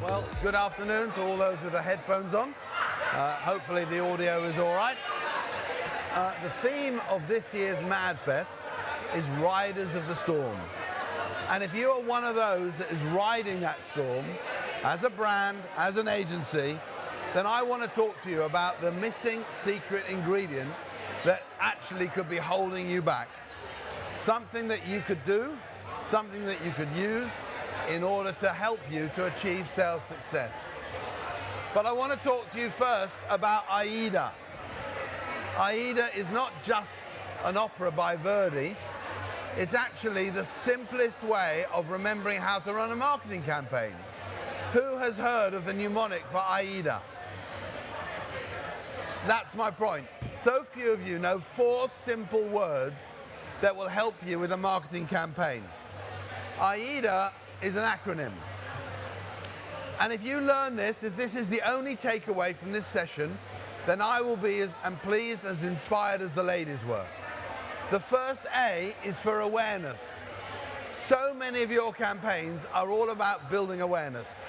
Well, good afternoon to all those with their headphones on. Hopefully the audio is all right. The theme of this year's MadFest is Riders of the Storm. And if you are one of those that is riding that storm, as a brand, as an agency, then I want to talk to you about the missing secret ingredient that actually could be holding you back. Something that you could do, something that you could use in order to help you to achieve sales success. But I want to talk to you first about Aida. Aida is not just an opera by Verdi. It's actually the simplest way of remembering how to run a marketing campaign. Who has heard of the mnemonic for Aida? That's my point. So few of you know 4 simple words that will help you with a marketing campaign. Aida is an acronym. And if you learn this, if this is the only takeaway from this session, then I will be as pleased, as inspired as the ladies were. The first A is for awareness. So many of your campaigns are all about building awareness.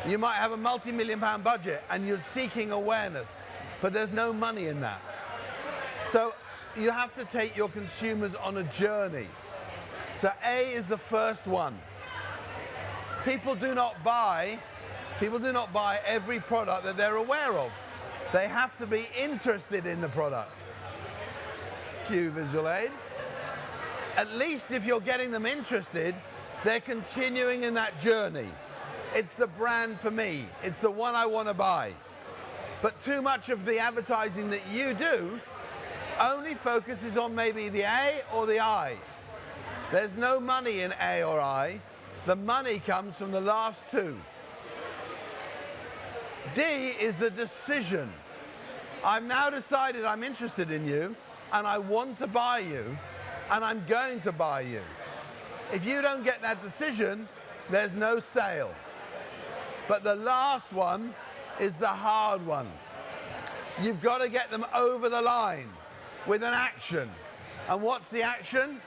You might have a multi-million-pound budget and you're seeking awareness, but there's no money in that. So you have to take your consumers on a journey. So A is the first one. People do not buy every product that they're aware of. They have to be interested in the product. Cue visual aid. At least if you're getting them interested, they're continuing in that journey. It's the brand for me. It's the one I want to buy. But too much of the advertising that you do only focuses on maybe the A or the I. There's no money in A or I. The money comes from the last 2. D is the decision. I've now decided I'm interested in you and I want to buy you and I'm going to buy you. If you don't get that decision, there's no sale. But the last one is the hard one. You've got to get them over the line with an action. And what's the action?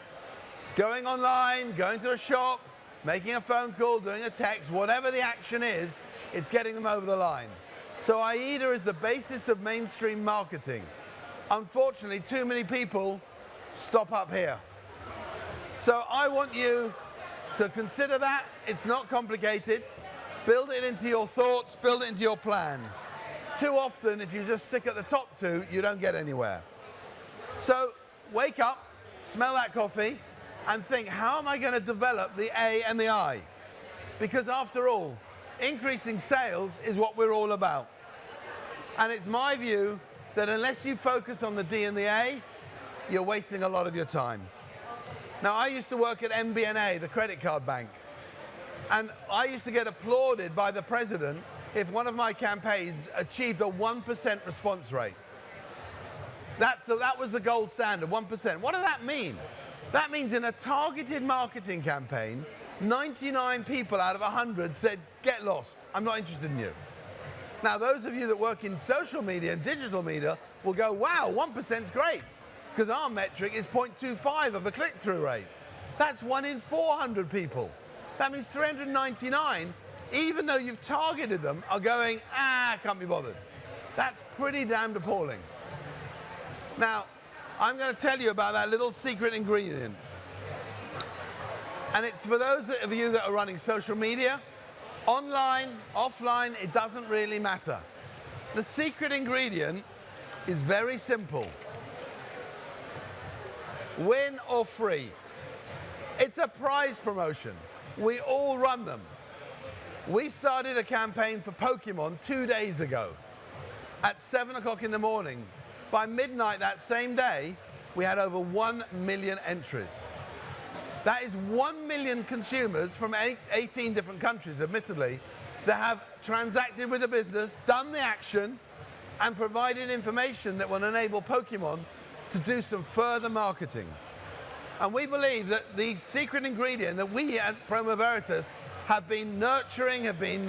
Going online, going to a shop, making a phone call, doing a text, whatever the action is, it's getting them over the line. So Aida is the basis of mainstream marketing. Unfortunately, too many people stop up here. So I want you to consider that. It's not complicated. Build it into your thoughts, build it into your plans. Too often, if you just stick at the top 2, you don't get anywhere. So wake up, smell that coffee, and think, how am I going to develop the A and the I? Because after all, increasing sales is what we're all about. And it's my view that unless you focus on the D and the A, you're wasting a lot of your time. Now, I used to work at MBNA, the credit card bank. And I used to get applauded by the president if one of my campaigns achieved a 1% response rate. That was the gold standard, 1%. What does that mean? That means in a targeted marketing campaign, 99 people out of 100 said, get lost, I'm not interested in you. Now, those of you that work in social media and digital media will go, wow, 1%'s great, because our metric is 0.25 of a click-through rate. That's 1 in 400 people. That means 399, even though you've targeted them, are going, can't be bothered. That's pretty damned appalling. Now, I'm going to tell you about that little secret ingredient. And it's for those of you that are running social media, online, offline, it doesn't really matter. The secret ingredient is very simple. Win or free. It's a prize promotion. We all run them. We started a campaign for Pokemon 2 days ago at 7 o'clock in the morning. By midnight that same day, we had over 1 million entries. That is 1 million consumers from 18 different countries, admittedly, that have transacted with the business, done the action, and provided information that will enable Pokemon to do some further marketing. And we believe that the secret ingredient that we at PromoVeritas have been nurturing, have been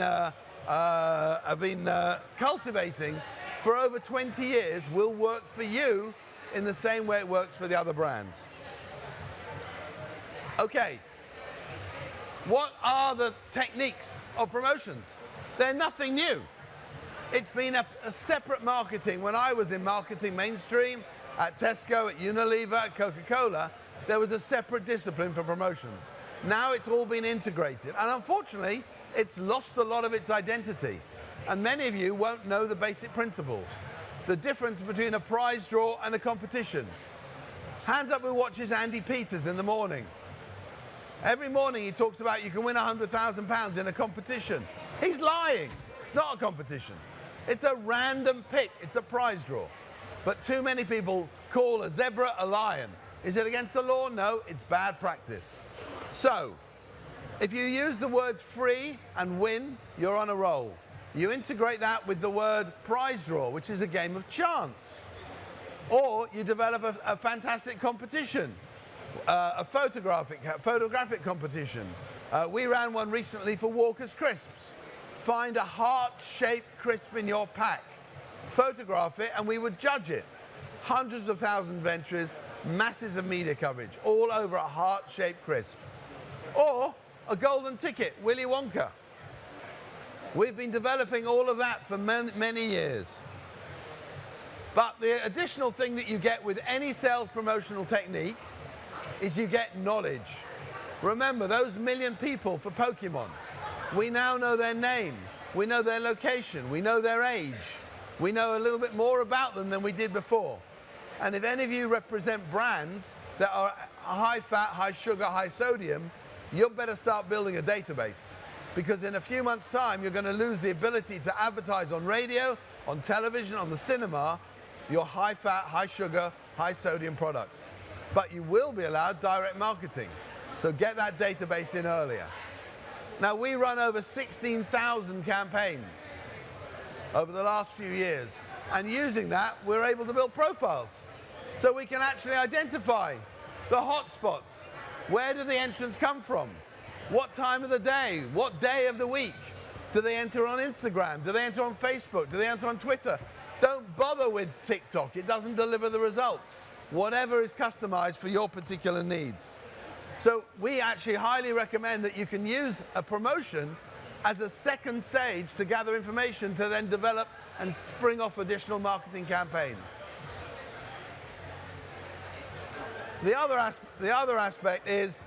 cultivating for over 20 years will work for you in the same way it works for the other brands. Okay, What are the techniques of promotions? They're nothing new. It's been a separate marketing. When I was in marketing mainstream, at Tesco, at Unilever, at Coca-Cola, there was a separate discipline for promotions. Now it's all been integrated. And unfortunately, it's lost a lot of its identity. And many of you won't know the basic principles. The difference between a prize draw and a competition. Hands up who watches Andy Peters in the morning. Every morning he talks about you can win £100,000 in a competition. He's lying. It's not a competition. It's a random pick. It's a prize draw. But too many people call a zebra a lion. Is it against the law? No, it's bad practice. So, if you use the words free and win, you're on a roll. You integrate that with the word prize draw, which is a game of chance. Or you develop a fantastic competition, a photographic competition. We ran one recently for Walker's Crisps. Find a heart-shaped crisp in your pack, photograph it, and we would judge it. Hundreds of thousands of entries, masses of media coverage, all over a heart-shaped crisp. Or a golden ticket, Willy Wonka. We've been developing all of that for many years. But the additional thing that you get with any sales promotional technique is you get knowledge. Remember, those million people for Pokemon, we now know their name, we know their location, we know their age, we know a little bit more about them than we did before. And if any of you represent brands that are high fat, high sugar, high sodium, you better start building a database. Because in a few months' time, you're going to lose the ability to advertise on radio, on television, on the cinema, your high fat, high sugar, high sodium products. But you will be allowed direct marketing. So get that database in earlier. Now, we run over 16,000 campaigns over the last few years. And using that, we're able to build profiles. So we can actually identify the hotspots. Where do the entrants come from? What time of the day? What day of the week? Do they enter on Instagram? Do they enter on Facebook? Do they enter on Twitter? Don't bother with TikTok. It doesn't deliver the results. Whatever is customized for your particular needs. So we actually highly recommend that you can use a promotion as a second stage to gather information to then develop and spring off additional marketing campaigns. The other aspect is,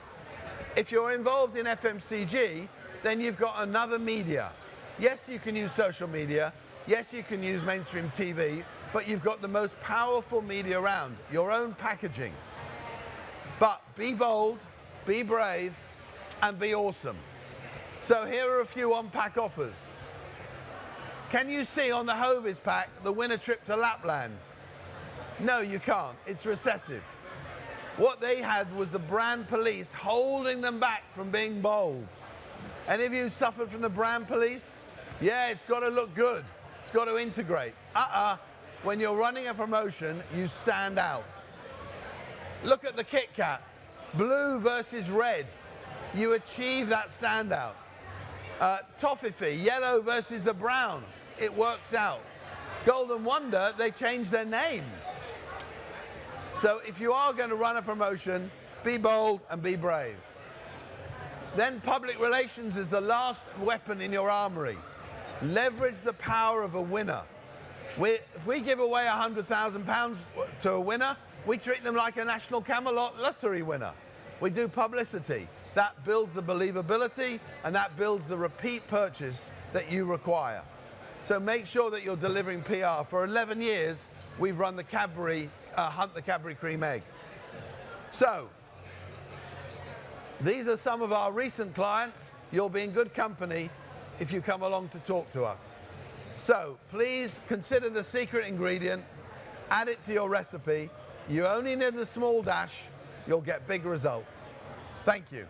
if you're involved in FMCG, then you've got another media. Yes, you can use social media. Yes, you can use mainstream TV, but you've got the most powerful media around, your own packaging. But be bold, be brave, and be awesome. So here are a few on-pack offers. Can you see on the Hovis pack the winter trip to Lapland? No, you can't. It's recessive. What they had was the brand police holding them back from being bold. Any of you suffered from the brand police? Yeah, it's got to look good. It's got to integrate. When you're running a promotion, you stand out. Look at the Kit Kat. Blue versus red. You achieve that standout. Toffee, yellow versus the brown. It works out. Golden Wonder, they changed their name. So if you are going to run a promotion, be bold and be brave. Then public relations is the last weapon in your armory. Leverage the power of a winner. If we give away £100,000 to a winner, we treat them like a National Camelot lottery winner. We do publicity. That builds the believability and that builds the repeat purchase that you require. So make sure that you're delivering PR. For 11 years, we've run the Cadbury, Hunt the Cadbury Cream Egg. So, these are some of our recent clients. You'll be in good company if you come along to talk to us. So, please consider the secret ingredient, add it to your recipe. You only need a small dash, you'll get big results. Thank you.